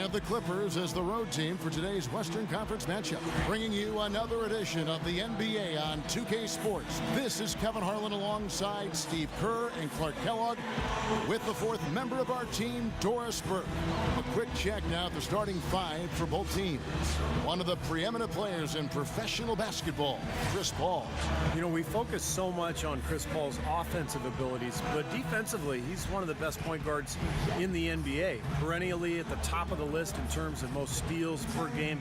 And the Clippers as the road team for today's Western Conference matchup. Bringing you another edition of the NBA on 2K Sports. This is Kevin Harlan alongside Steve Kerr and Clark Kellogg with the fourth member of our team, Doris Burke. A quick check now at the starting five for both teams. One of the preeminent players in professional basketball, Chris Paul. You know, we focus so much on Chris Paul's offensive abilities, but defensively, he's one of the best point guards in the NBA. Perennially at the top of the list in terms of most steals per game.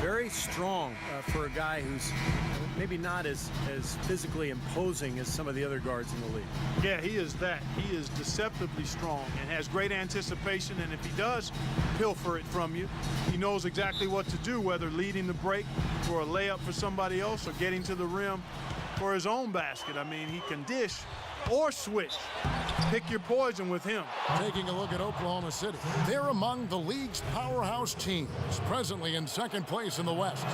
Very strong for a guy who's maybe not as physically imposing as some of the other guards in the league. Yeah, he is that. He is deceptively strong and has great anticipation, and if he does pilfer it from you, he knows exactly what to do, whether leading the break for a layup for somebody else or getting to the rim for his own basket. I mean, he can dish or switch. Pick your poison with him. Taking a look at Oklahoma City. They're among the league's powerhouse teams, presently in second place in the West.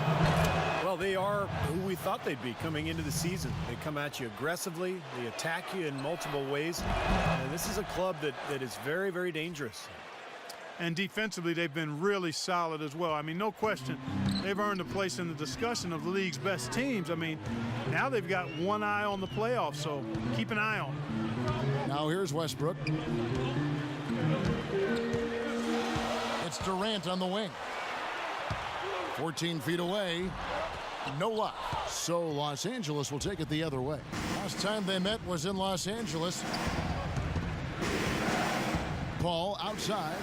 Well, they are who we thought they'd be coming into the season. They come at you aggressively. They attack you in multiple ways. And this is a club that is very, very dangerous. And defensively, they've been really solid as well. I mean, no question, they've earned a place in the discussion of the league's best teams. I mean, now they've got one eye on the playoffs, so keep an eye on them. Now here's Westbrook. It's Durant on the wing. 14 feet away. No luck. So Los Angeles will take it the other way. Last time they met was in Los Angeles. Paul outside.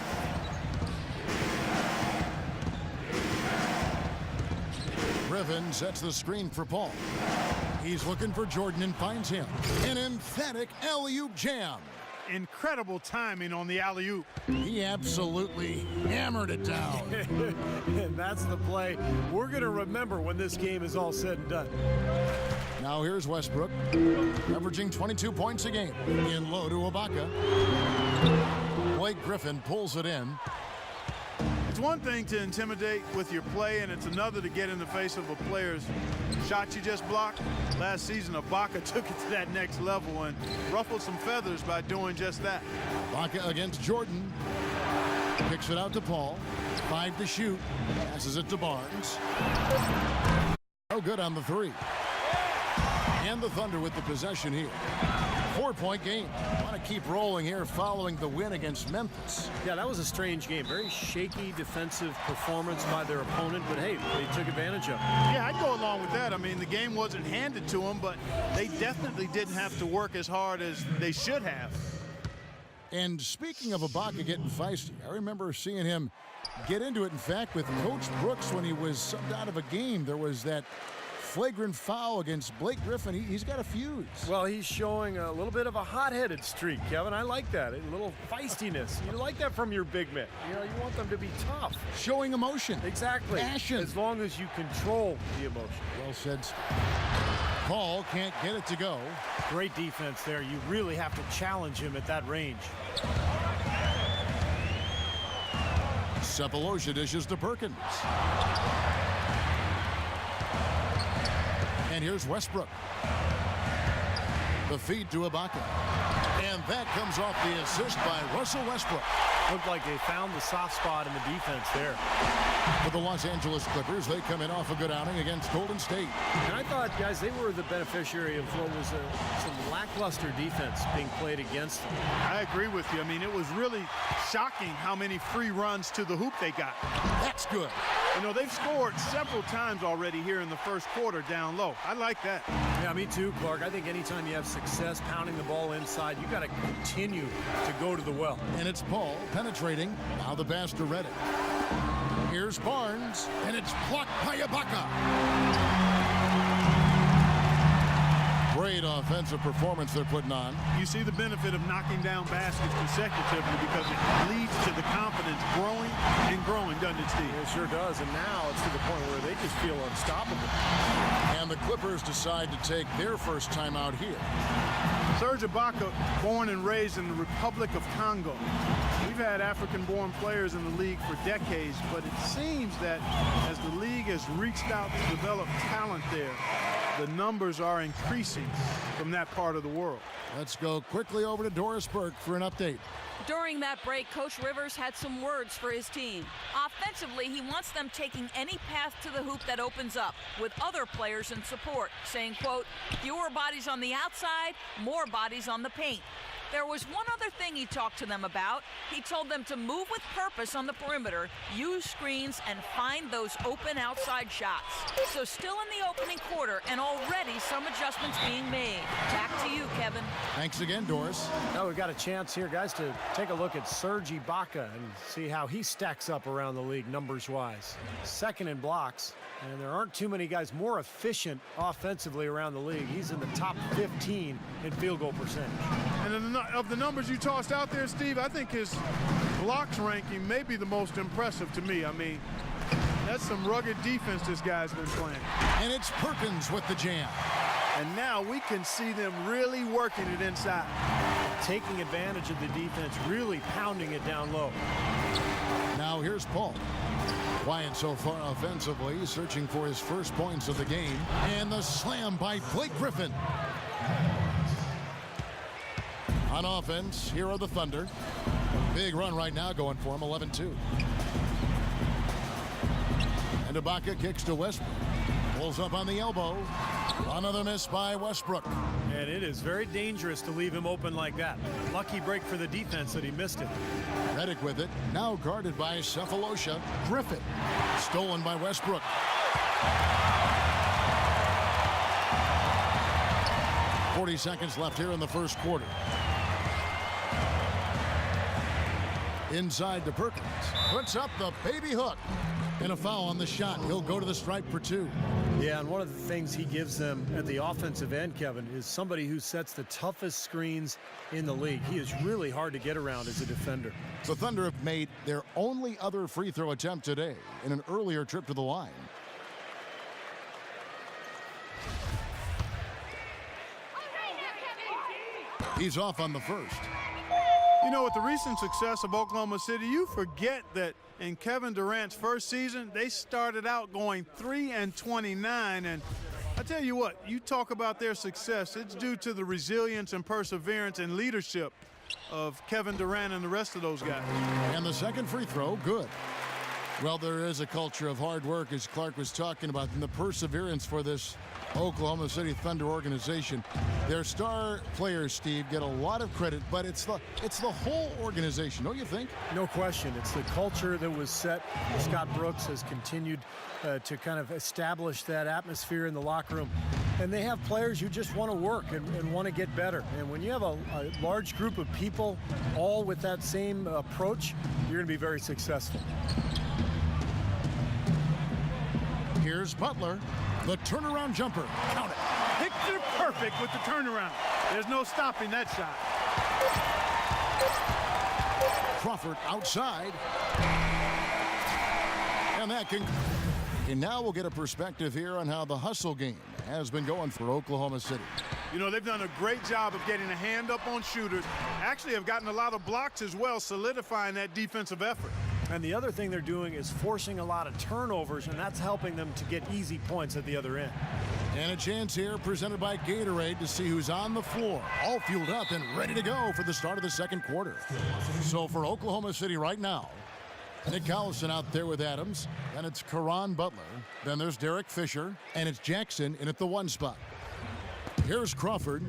Griffin sets the screen for Paul. He's looking for Jordan and finds him. An emphatic alley-oop jam. Incredible timing on the alley-oop. He absolutely hammered it down. And that's the play we're going to remember when this game is all said and done. Now here's Westbrook, averaging 22 points a game. In low to Ibaka. Blake Griffin pulls it in. It's one thing to intimidate with your play, and it's another to get in the face of a player's shot you just blocked. Last season, Ibaka took it to that next level and ruffled some feathers by doing just that. Ibaka against Jordan. Kicks it out to Paul. 5 to shoot. Passes it to Barnes. No good on the three. And the Thunder with the possession here. 4-point game. Want to keep rolling here following the win against Memphis. Yeah, that was a strange game. Very shaky defensive performance by their opponent, but hey, they took advantage of it. Yeah, I'd go along with that. I mean, the game wasn't handed to them, but they definitely didn't have to work as hard as they should have. And speaking of Ibaka getting feisty, I remember seeing him get into it. In fact, with Coach Brooks when he was subbed out of a game, there was that flagrant foul against Blake Griffin. He's got a fuse. Well, he's showing a little bit of a hot-headed streak, Kevin. I like that. A little feistiness. You like that from your big men. You know, you want them to be tough. Showing emotion. Exactly. Passion. As long as you control the emotion. Well said. Paul can't get it to go. Great defense there. You really have to challenge him at that range. Sefolosha dishes to Perkins. And here's Westbrook. The feed to Ibaka. And that comes off the assist by Russell Westbrook. Looked like they found the soft spot in the defense there. For the Los Angeles Clippers, they come in off a good outing against Golden State. And I thought, guys, they were the beneficiary of what was some lackluster defense being played against them. I agree with you. I mean, it was really shocking how many free runs to the hoop they got. That's good. You know, they've scored several times already here in the first quarter down low. I like that. Yeah, me too, Clark. I think anytime you have success pounding the ball inside, you got to continue to go to the well. And it's Paul penetrating. Now the pass to Redick. Here's Barnes, and it's blocked by Ibaka. Great offensive performance they're putting on. You see the benefit of knocking down baskets consecutively because it leads to the confidence growing and growing, doesn't it, Steve? It sure does, and now it's to the point where they just feel unstoppable. And the Clippers decide to take their first time out here. Serge Ibaka, born and raised in the Republic of Congo. We've had African-born players in the league for decades, but it seems that as the league has reached out to develop talent there, the numbers are increasing from that part of the world. Let's go quickly over to Doris Burke for an update. During that break, Coach Rivers had some words for his team. Offensively, he wants them taking any path to the hoop that opens up with other players in support, saying, quote, fewer bodies on the outside, more bodies on the paint. There was one other thing he talked to them about. He told them to move with purpose on the perimeter, use screens, and find those open outside shots. So still in the opening quarter, and already some adjustments being made. Back to you, Kevin. Thanks again, Doris. Now we've got a chance here, guys, to take a look at Serge Ibaka and see how he stacks up around the league numbers-wise. Second in blocks, and there aren't too many guys more efficient offensively around the league. He's in the top 15 in field goal percentage. And of the numbers you tossed out there, Steve, I think his blocks ranking may be the most impressive to me. I mean, that's some rugged defense this guy's been playing. And it's Perkins with the jam. And now we can see them really working it inside. Taking advantage of the defense, really pounding it down low. Now here's Paul. Quiet so far offensively, searching for his first points of the game. And the slam by Blake Griffin. On offense, here are the Thunder. Big run right now going for him, 11-2. And Ibaka kicks to Westbrook. Pulls up on the elbow. Another miss by Westbrook. And it is very dangerous to leave him open like that. Lucky break for the defense that he missed it. Redick with it, now guarded by Cephalosha. Griffin, stolen by Westbrook. "40 seconds left here in the first quarter. Inside to Perkins. Puts up the baby hook. And a foul on the shot. He'll go to the stripe for two. Yeah, and one of the things he gives them at the offensive end, Kevin, is somebody who sets the toughest screens in the league. He is really hard to get around as a defender. The Thunder have made their only other free throw attempt today in an earlier trip to the line. He's off on the first. You know, with the recent success of Oklahoma City, you forget that in Kevin Durant's first season, they started out going 3-29. And I tell you what, you talk about their success, it's due to the resilience and perseverance and leadership of Kevin Durant and the rest of those guys. And the second free throw, good. Well, there is a culture of hard work, as Clark was talking about, and the perseverance for this Oklahoma City Thunder organization. Their star players, Steve, get a lot of credit, but it's the whole organization, don't you think? No question. It's the culture that was set. Scott Brooks has continued to kind of establish that atmosphere in the locker room. And they have players who just want to work and want to get better. And when you have a large group of people all with that same approach, you're going to be very successful. Here's Butler. The turnaround jumper. Count it. Picture perfect with the turnaround. There's no stopping that shot. Crawford outside. And that can... And now we'll get a perspective here on how the hustle game has been going for Oklahoma City. You know, they've done a great job of getting a hand up on shooters. Actually have gotten a lot of blocks as well, solidifying that defensive effort. And the other thing they're doing is forcing a lot of turnovers, and that's helping them to get easy points at the other end. And a chance here presented by Gatorade to see who's on the floor, all fueled up and ready to go for the start of the second quarter. So for Oklahoma City right now, Nick Collison out there with Adams, then it's Caron Butler, then there's Derek Fisher, and it's Jackson in at the one spot. Here's Crawford.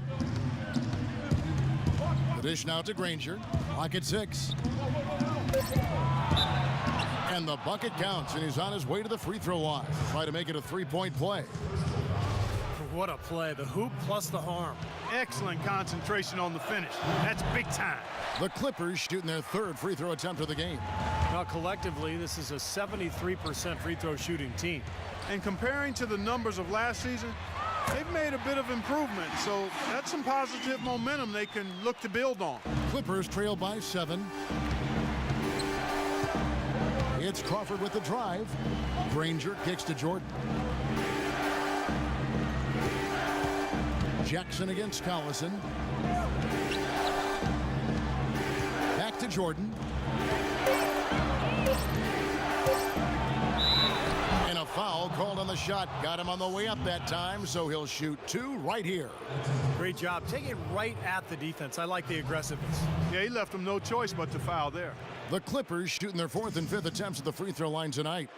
The dish now to Granger, clock at 6. And the bucket counts, and he's on his way to the free throw line. Try to make it a three-point play. What a play. The hoop plus the harm. Excellent concentration on the finish. That's big time. The Clippers shooting their third free throw attempt of the game. Now, collectively, this is a 73% free throw shooting team. And comparing to the numbers of last season, they've made a bit of improvement. So that's some positive momentum they can look to build on. Clippers trail by 7. It's Crawford with the drive. Granger kicks to Jordan. Jackson against Collison. Back to Jordan. And a foul called on the shot. shot got him on the way up that time, so he'll shoot 2 right here. Great job. Take it right at the defense. I like the aggressiveness. Yeah, he left him no choice but to foul there. The Clippers shooting their 4th and 5th attempts at the free throw line tonight.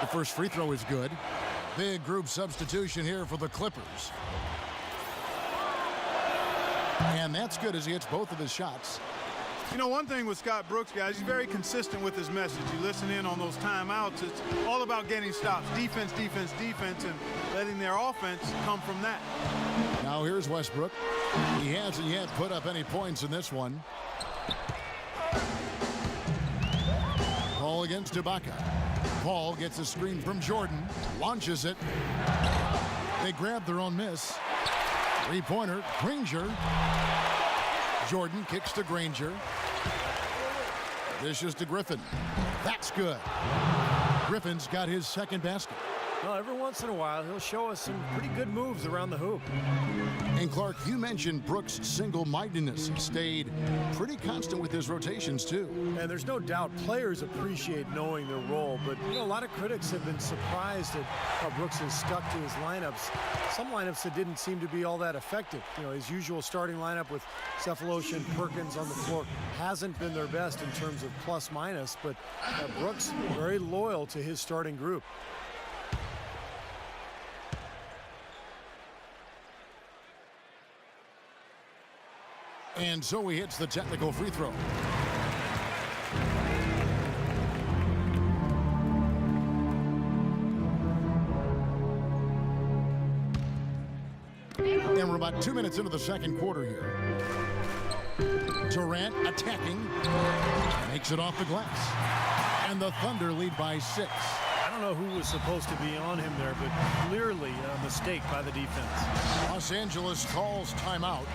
The first free throw is good. Big group substitution here for the Clippers. And that's good as he hits both of his shots. You know, one thing with Scott Brooks, guys, he's very consistent with his message. You listen in on those timeouts. It's all about getting stops. Defense, defense, defense, and letting their offense come from that. Now here's Westbrook. He hasn't yet put up any points in this one. Paul against Ibaka. Paul gets a screen from Jordan. Launches it. They grab their own miss. Three-pointer, Granger. Jordan kicks to Granger. Dishes to Griffin. That's good. Griffin's got his second basket. Well, every once in a while, he'll show us some pretty good moves around the hoop. And Clark, you mentioned Brooks' single-mindedness. He stayed pretty constant with his rotations, too. And there's no doubt players appreciate knowing their role, but you know, a lot of critics have been surprised at how Brooks has stuck to his lineups. Some lineups that didn't seem to be all that effective. You know, his usual starting lineup with Cephalosha and Perkins on the floor hasn't been their best in terms of plus-minus, but Brooks very loyal to his starting group. And so he hits the technical free throw. And we're about 2 minutes into the second quarter here. Durant attacking. Makes it off the glass. And the Thunder lead by 6. I don't know who was supposed to be on him there, but clearly a mistake by the defense. Los Angeles calls timeout.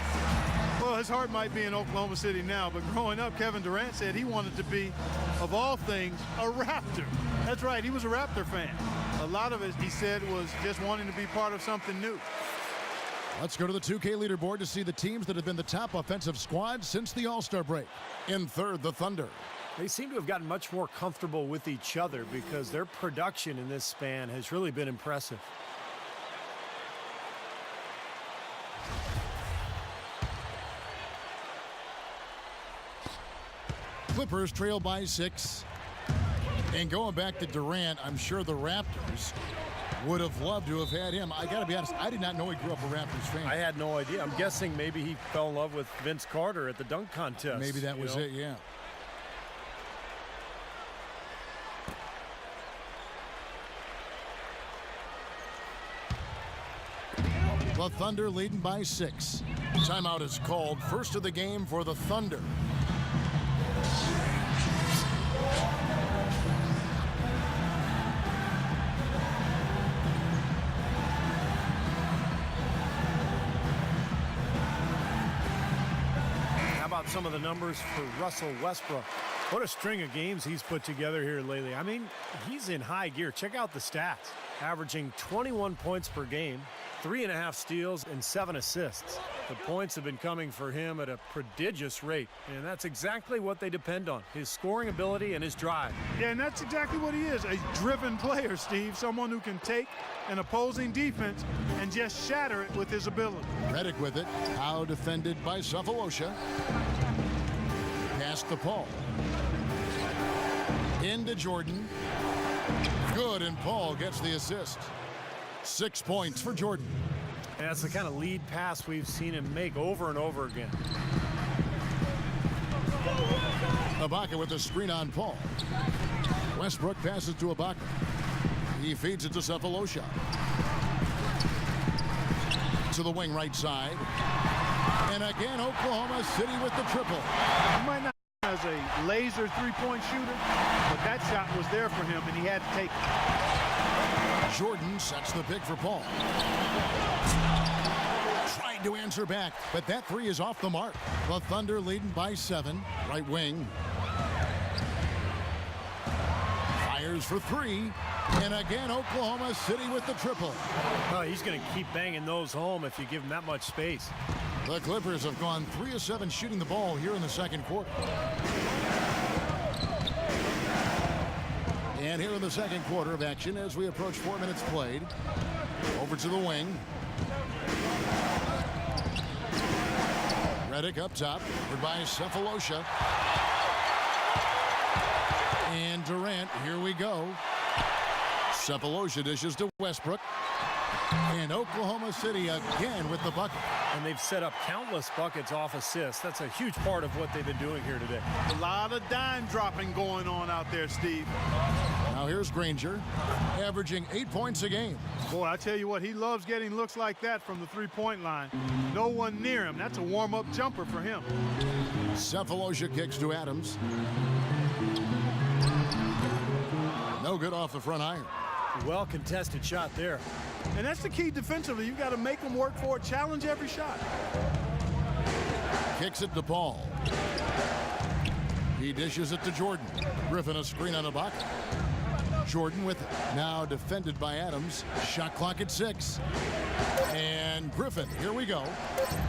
Well, his heart might be in Oklahoma City now, but growing up, Kevin Durant said he wanted to be, of all things, a Raptor. That's right, he was a Raptor fan. A lot of it, he said, was just wanting to be part of something new. Let's go to the 2K leaderboard to see the teams that have been the top offensive squad since the All-Star break. In third, the Thunder. They seem to have gotten much more comfortable with each other because their production in this span has really been impressive. Clippers trail by 6. And going back to Durant, I'm sure the Raptors would have loved to have had him. I got to be honest, I did not know he grew up a Raptors fan. I had no idea. I'm guessing maybe he fell in love with Vince Carter at the dunk contest. Maybe that was it, yeah. The Thunder leading by 6. Timeout is called. First of the game for the Thunder. How about some of the numbers for Russell Westbrook? What a string of games he's put together here lately. I mean, he's in high gear. Check out the stats. Averaging 21 points per game, 3.5 steals, and 7 assists. The points have been coming for him at a prodigious rate, and that's exactly what they depend on, his scoring ability and his drive. Yeah, and that's exactly what he is, a driven player, Steve. Someone who can take an opposing defense and just shatter it with his ability. Redick with it. How defended by Cephalosha. Pass to Paul. Into Jordan. Good, and Paul gets the assist. 6 points for Jordan. And that's the kind of lead pass we've seen him make over and over again. Ibaka with the screen on Paul. Westbrook passes to Ibaka. He feeds it to Cephalosha. To the wing right side. And again, Oklahoma City with the triple. He might not be as a laser three-point shooter, but that shot was there for him, and he had to take it. Jordan sets the pick for Paul. Trying to answer back, but that three is off the mark. The Thunder leading by 7. Right wing. Fires for 3. And again, Oklahoma City with the triple. Oh, he's going to keep banging those home if you give him that much space. The Clippers have gone 3 of 7 shooting the ball here in the second quarter. And here in the second quarter of action as we approach 4 minutes played. Over to the wing. Redick up top. Covered by Sefolosha. And Durant, here we go. Sefolosha dishes to Westbrook. And Oklahoma City again with the bucket. And they've set up countless buckets off assists. That's a huge part of what they've been doing here today. A lot of dime dropping going on out there, Steve. Now here's Granger, averaging 8 points a game. Boy, I tell you what, he loves getting looks like that from the three-point line. No one near him. That's a warm-up jumper for him. Sefolosha kicks to Adams. No good off the front iron. Well contested shot there. And that's the key defensively. You've got to make them work for it, challenge every shot. Kicks it to Paul. He dishes it to Jordan. Griffin a screen on a bucket. Jordan with it. Now defended by Adams. Shot clock at 6. And Griffin, here we go.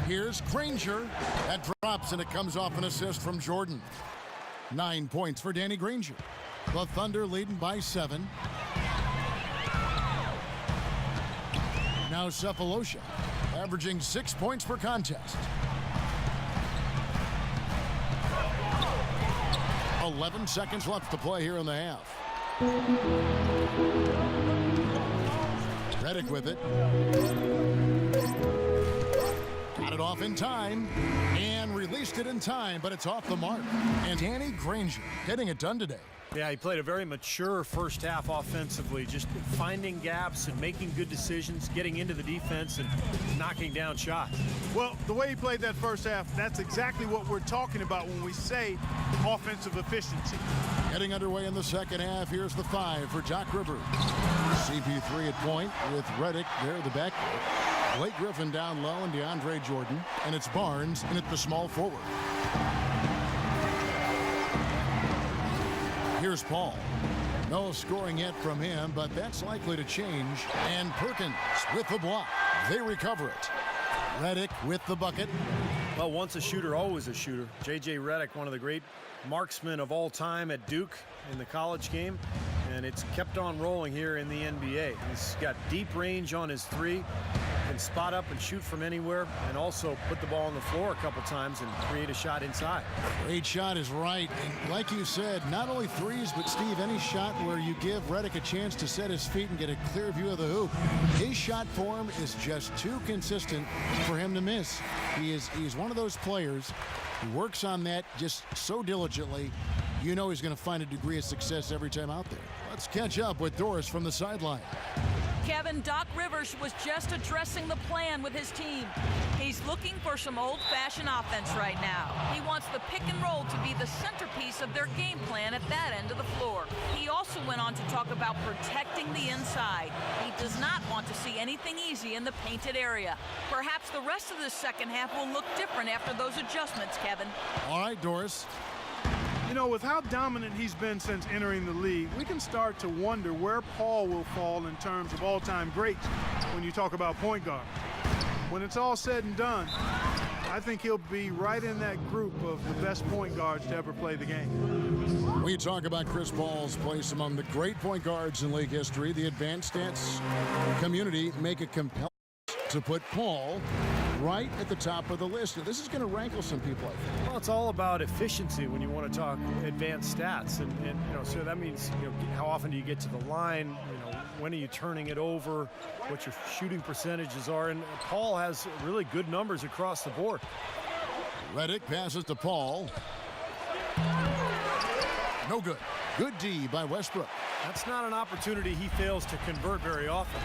Here's Granger. That drops and it comes off an assist from Jordan. 9 points for Danny Granger. The Thunder leading by 7. Now Sefolosha, averaging 6 points per contest. 11 seconds left to play here in the half. Redick with it. Got it off in time and released it in time, but it's off the mark. And Danny Granger getting it done today. Yeah, he played a very mature first half offensively, just finding gaps and making good decisions, getting into the defense and knocking down shots. Well, the way he played that first half, that's exactly what we're talking about when we say offensive efficiency. Getting underway in the second half. Here's the 5 for Doc Rivers. CP3 at point with Redick there, the backcourt. Blake Griffin down low and DeAndre Jordan. And it's Barnes in at the small forward. Here's Paul. No scoring yet from him, but that's likely to change. And Perkins with the block. They recover it. Redick with the bucket. Well, once a shooter, always a shooter. J.J. Redick, one of the great marksmen of all time at Duke in the college game. And it's kept on rolling here in the NBA. He's got deep range on his 3. Can spot up and shoot from anywhere, and also put the ball on the floor a couple times and create a shot inside. Great shot is right. And like you said, not only threes, but Steve, any shot where you give Redick a chance to set his feet and get a clear view of the hoop, his shot form is just too consistent for him to miss. He's one of those players who works on that just so diligently. You know he's going to find a degree of success every time out there. Let's catch up with Doris from the sideline. Kevin, Doc Rivers was just addressing the plan with his team. He's looking for some old-fashioned offense right now. He wants the pick and roll to be the centerpiece of their game plan at that end of the floor. He also went on to talk about protecting the inside. He does not want to see anything easy in the painted area. Perhaps the rest of the second half will look different after those adjustments, Kevin. All right, Doris. You know, with how dominant he's been since entering the league, we can start to wonder where Paul will fall in terms of all-time greats when you talk about point guard. When it's all said and done, I think he'll be right in that group of the best point guards to ever play the game. We talk about Chris Paul's place among the great point guards in league history. The advanced stats community make it compelling to put Paul right at the top of the list. This is going to rankle some people, I think. Well, it's all about efficiency when you want to talk advanced stats, and you know, so that means, you know, how often do you get to the line? You know, when are you turning it over? What your shooting percentages are, and Paul has really good numbers across the board. Redick passes to Paul. No good. Good D by Westbrook. That's not an opportunity he fails to convert very often.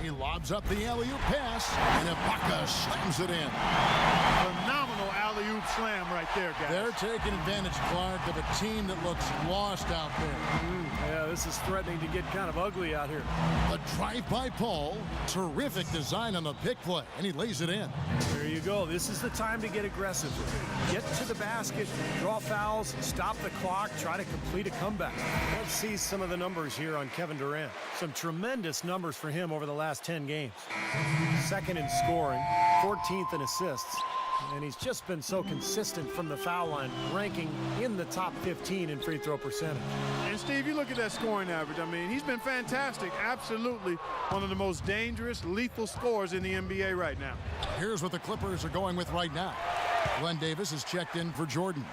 He lobs up the alley-oop pass, and Ibaka slams it in. Phenomenal alley-oop slam right there, guys. They're taking advantage, Clark, of a team that looks lost out there. Yeah, this is threatening to get kind of ugly out here. The drive by Paul. Terrific design on the pick play, and he lays it in. There you go. This is the time to get aggressive. Get to the basket, draw fouls, stop the clock, try to complete a comeback. Let's see some of the numbers here on Kevin Durant. Some tremendous numbers for him over the last 10 games. Second in scoring, 14th in assists. And he's just been so consistent from the foul line, ranking in the top 15 in free throw percentage. And Steve, you look at that scoring average. I mean, he's been fantastic. Absolutely one of the most dangerous, lethal scorers in the NBA right now. Here's what the Clippers are going with right now. Glenn Davis is checked in for Jordan.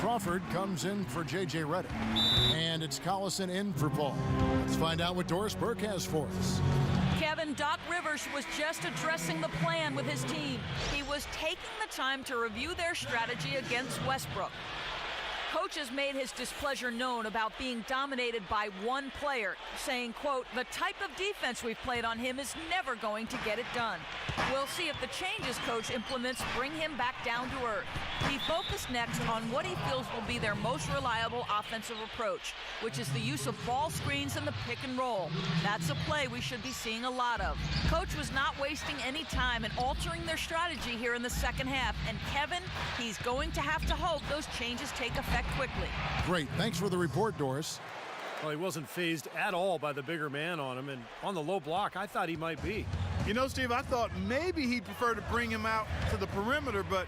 Crawford comes in for J.J. Redick. And it's Collison in for Paul. Let's find out what Doris Burke has for us. Kevin, Doc Rivers was just addressing the plan with his team. He was taking the time to review their strategy against Westbrook. Coach has made his displeasure known about being dominated by one player, saying, quote, the type of defense we've played on him is never going to get it done. We'll see if the changes Coach implements bring him back down to earth. He focused next on what he feels will be their most reliable offensive approach, which is the use of ball screens and the pick and roll. That's a play we should be seeing a lot of. Coach was not wasting any time in altering their strategy here in the second half, and Kevin, he's going to have to hope those changes take effect quickly. Great. Thanks for the report, Doris. Well, he wasn't fazed at all by the bigger man on him, and on the low block, I thought he might be. You know, Steve, I thought maybe he'd prefer to bring him out to the perimeter, but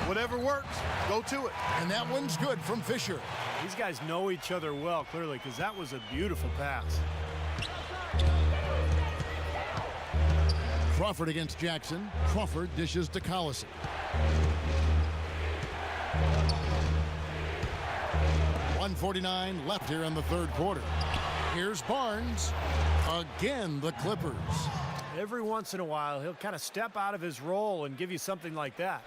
whatever works, go to it. And that one's good from Fisher. These guys know each other well, clearly, because that was a beautiful pass. Crawford against Jackson. Crawford dishes to Collison. .149 left here in the third quarter. Here's Barnes. Again, the Clippers. Every once in a while, he'll kind of step out of his role and give you something like that.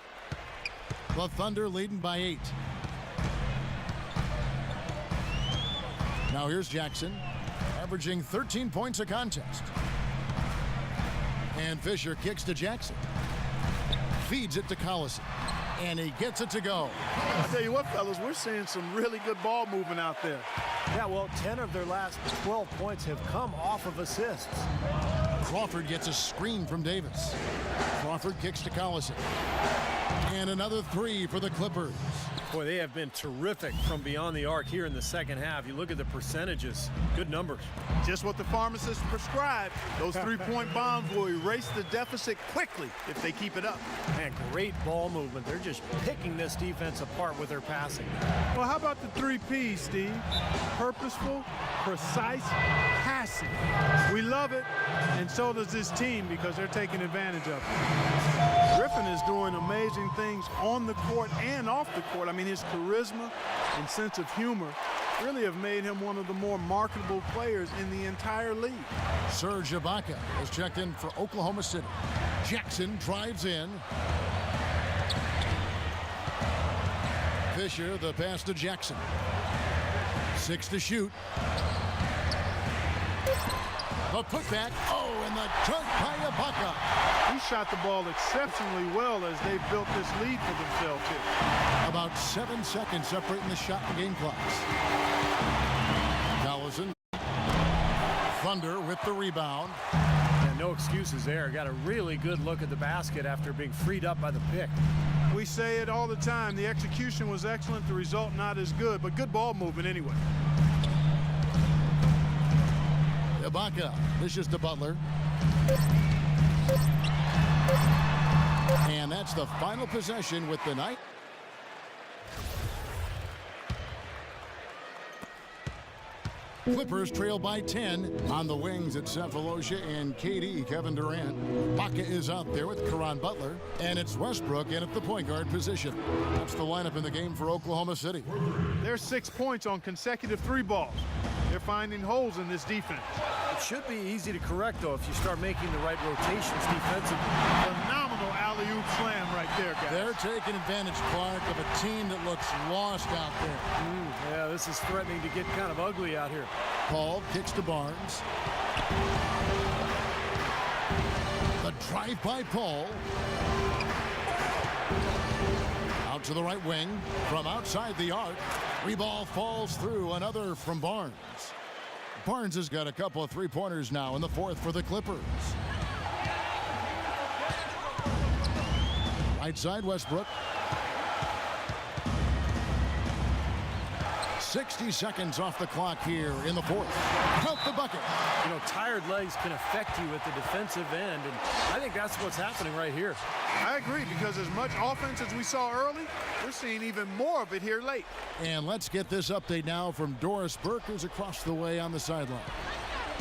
The Thunder leading by 8. Now here's Jackson, averaging 13 points a contest. And Fisher kicks to Jackson. Feeds it to Collison. And he gets it to go. I tell you what, fellas, we're seeing some really good ball movement out there. Yeah, well, 10 of their last 12 points have come off of assists. Crawford gets a screen from Davis. Crawford kicks to Collison. And another 3 for the Clippers. Boy, they have been terrific from beyond the arc here in the second half. You look at the percentages, good numbers. Just what the pharmacist prescribed. Those three-point bombs will erase the deficit quickly if they keep it up. Man, great ball movement. They're just picking this defense apart with their passing. Well, how about the 3 Ps, Steve? Purposeful, precise, passing. We love it, and so does this team because they're taking advantage of it. Griffin is doing amazing things on the court and off the court. I mean, his charisma and sense of humor really have made him one of the more marketable players in the entire league. Serge Ibaka is checked in for Oklahoma City. Jackson drives in. Fisher, the pass to Jackson. 6 to shoot. The putback. Oh, and the dunk by Ibaka. He shot the ball exceptionally well as they built this lead for themselves here. About 7 seconds separating the shot and game clocks. Collison. Thunder with the rebound. And no excuses there. Got a really good look at the basket after being freed up by the pick. We say it all the time. The execution was excellent. The result not as good, but good ball movement anyway. Ibaka dishes to Butler. And that's the final possession with the night. Clippers trail by 10 on the wings at Cephalosha and KD, Kevin Durant. Ibaka is out there with Caron Butler, and it's Westbrook in at the point guard position. That's the lineup in the game for Oklahoma City. There's 6 points on consecutive 3 balls. They're finding holes in this defense. It should be easy to correct, though, if you start making the right rotations defensively. Phenomenal alley-oop slam right there, guys. They're taking advantage, Clark, of a team that looks lost out there. Yeah, this is threatening to get kind of ugly out here. Paul kicks to Barnes. The drive by Paul. Out to the right wing from outside the arc. Reball falls through, another from Barnes. Barnes has got a couple of three-pointers now in the fourth for the Clippers. Right side, Westbrook. 60 seconds off the clock here in the fourth. Count the bucket. You know, tired legs can affect you at the defensive end, and I think that's what's happening right here. I agree, because as much offense as we saw early, we're seeing even more of it here late. And let's get this update now from Doris Burke, who's across the way on the sideline.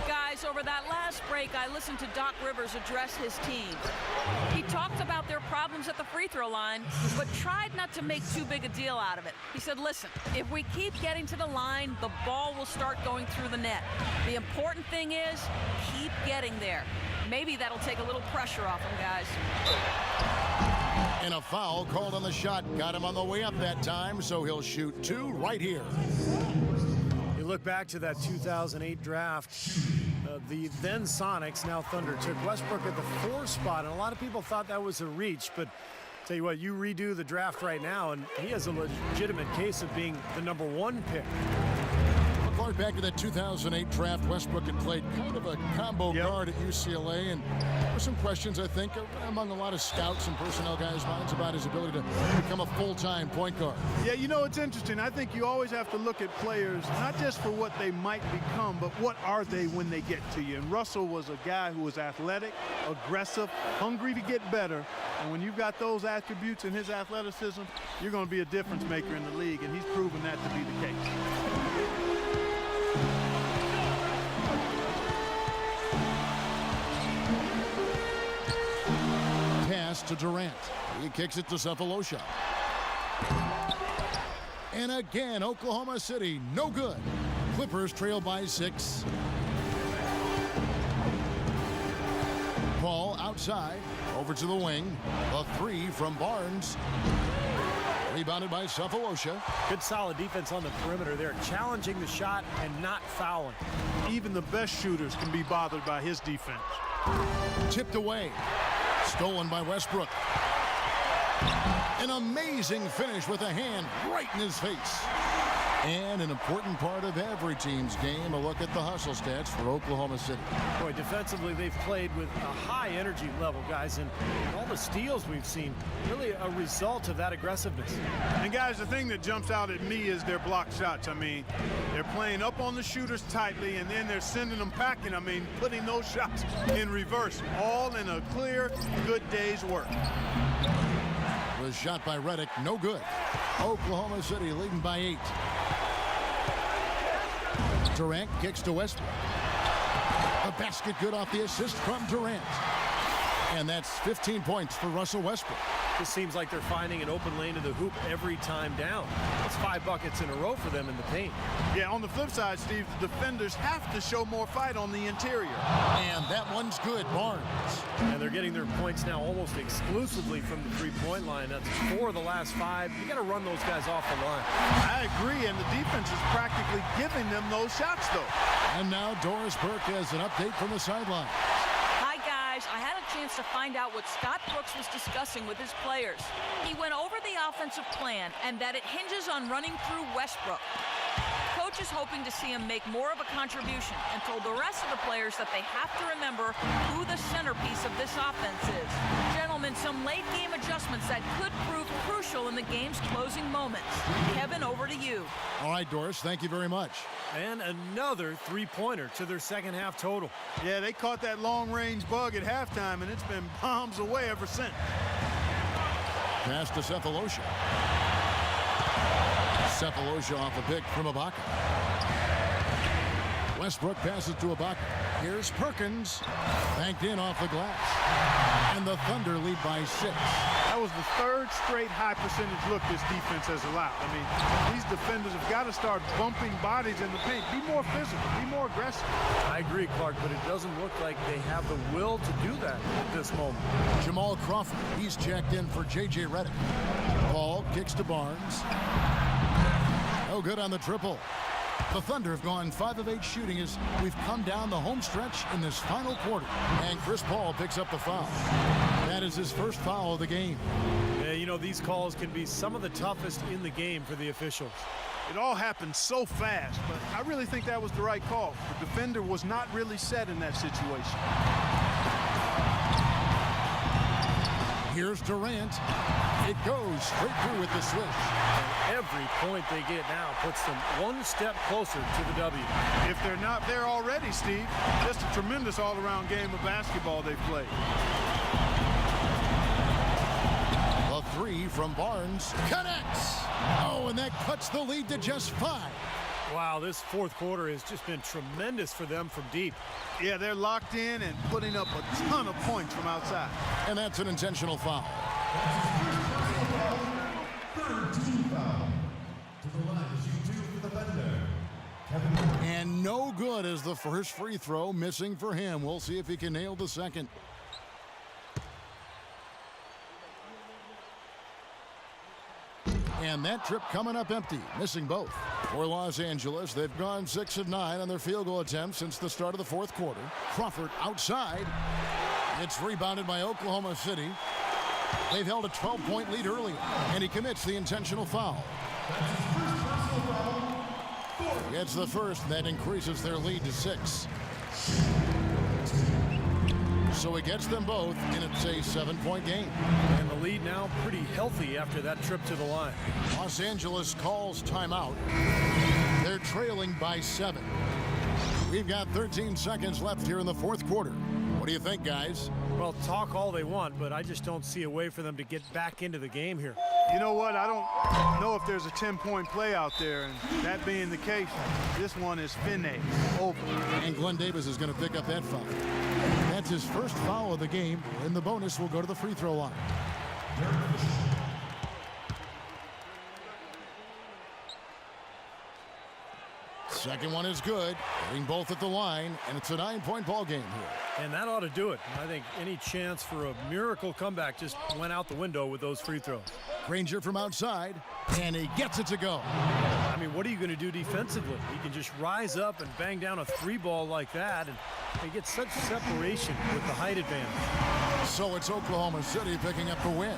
Guys, over that last break, I listened to Doc Rivers address his team. He talked about their problems at the free throw line, but tried not to make too big a deal out of it. He said, listen, if we keep getting to the line, the ball will start going through the net. The important thing is keep getting there. Maybe that'll take a little pressure off him, guys. And a foul called on the shot. Got him on the way up that time, so he'll shoot 2 right here. You look back to that 2008 draft, the then Sonics, now Thunder, took Westbrook at the 4 spot, and a lot of people thought that was a reach, but tell you what, you redo the draft right now, and he has a legitimate case of being the #1 pick. Clark, back to that 2008 draft, Westbrook had played kind of a combo guard at UCLA, and there were some questions, I think, among a lot of scouts and personnel guys' minds about his ability to become a full-time point guard. Yeah, you know, it's interesting. I think you always have to look at players, not just for what they might become, but what are they when they get to you. And Russell was a guy who was athletic, aggressive, hungry to get better. And when you've got those attributes in his athleticism, you're going to be a difference maker in the league, and he's proven that to be the case. Pass to Durant. He kicks it to Cephalosha. And again, Oklahoma City, no good. Clippers trail by 6. Paul outside, over to the wing. A 3 from Barnes. Rebounded by Cephalosha. Good solid defense on the perimeter there, challenging the shot and not fouling. Even the best shooters can be bothered by his defense. Tipped away. Stolen by Westbrook. An amazing finish with a hand right in his face. And an important part of every team's game, a look at the hustle stats for Oklahoma City. Boy, defensively, they've played with a high energy level, guys, and all the steals we've seen, really a result of that aggressiveness. And guys, the thing that jumps out at me is their block shots. I mean, they're playing up on the shooters tightly, and then they're sending them packing. I mean, putting those shots in reverse, all in a clear, good day's work. Was shot by Redick, no good. Oklahoma City leading by 8. Durant kicks to Westbrook. A basket good off the assist from Durant. And that's 15 points for Russell Westbrook. It seems like they're finding an open lane to the hoop every time down. It's 5 buckets in a row for them in the paint. Yeah, on the flip side, Steve, the defenders have to show more fight on the interior. And that one's good, Barnes. And they're getting their points now almost exclusively from the three-point line. That's 4 of the last 5. You got to run those guys off the line. I agree, and the defense is practically giving them those shots, though. And now Doris Burke has an update from the sideline. I had a chance to find out what Scott Brooks was discussing with his players. He went over the offensive plan and that it hinges on running through Westbrook. Coach is hoping to see him make more of a contribution and told the rest of the players that they have to remember who the centerpiece of this offense is. Gentlemen, some late game adjustments that could prove crucial in the game's closing moments. Kevin, over to you. All right, Doris, thank you very much. And another three-pointer to their second half total. Yeah, they caught that long-range bug at halftime, and it's been bombs away ever since. Pass to Cephalosha. Cephalosha off a pick from Ibaka. Westbrook passes to Ibaka. Here's Perkins. Banked in off the glass. And the Thunder lead by 6. That was the 3rd straight high percentage look this defense has allowed. I mean, these defenders have got to start bumping bodies in the paint. Be more physical. Be more aggressive. I agree, Clark, but it doesn't look like they have the will to do that at this moment. Jamal Crawford, he's checked in for J.J. Redick. Paul kicks to Barnes. No good on the triple. The Thunder have gone 5 of 8 shooting as we've come down the home stretch in this final quarter. And Chris Paul picks up the foul. That is his first foul of the game. Yeah, you know, these calls can be some of the toughest in the game for the officials. It all happened so fast, but I really think that was the right call. The defender was not really set in that situation. Here's Durant. It goes straight through with the switch. And every point they get now puts them one step closer to the W. If they're not there already, Steve, just a tremendous all-around game of basketball they've played. The three from Barnes connects. Oh, and that cuts the lead to just 5. Wow, this fourth quarter has just been tremendous for them from deep. Yeah, they're locked in and putting up a ton of points from outside. And that's an intentional foul. And no good as the first free throw missing for him. We'll see if he can nail the second. And that trip coming up empty, missing both. For Los Angeles, they've gone 6 of 9 on their field goal attempts since the start of the fourth quarter. Crawford outside. It's rebounded by Oklahoma City. They've held a 12-point lead earlier, and he commits the intentional foul. Gets the first, and that increases their lead to 6. So he gets them both, and it's a 7-point game. And the lead now pretty healthy after that trip to the line. Los Angeles calls timeout. They're trailing by 7. We've got 13 seconds left here in the fourth quarter. What do you think, guys? Well, talk all they want, but I just don't see a way for them to get back into the game here. You know what? I don't know if there's a 10-point play out there, and that being the case, this one is finished, over. And Glenn Davis is going to pick up that foul. That's his first foul of the game, and the bonus will go to the free throw line. Second one is good, hitting both at the line, and it's a 9-point ball game here. And that ought to do it. I think any chance for a miracle comeback just went out the window with those free throws. Granger from outside, and he gets it to go. I mean, what are you going to do defensively? You can just rise up and bang down a 3-ball like that, and they get such separation with the height advantage. So it's Oklahoma City picking up the win.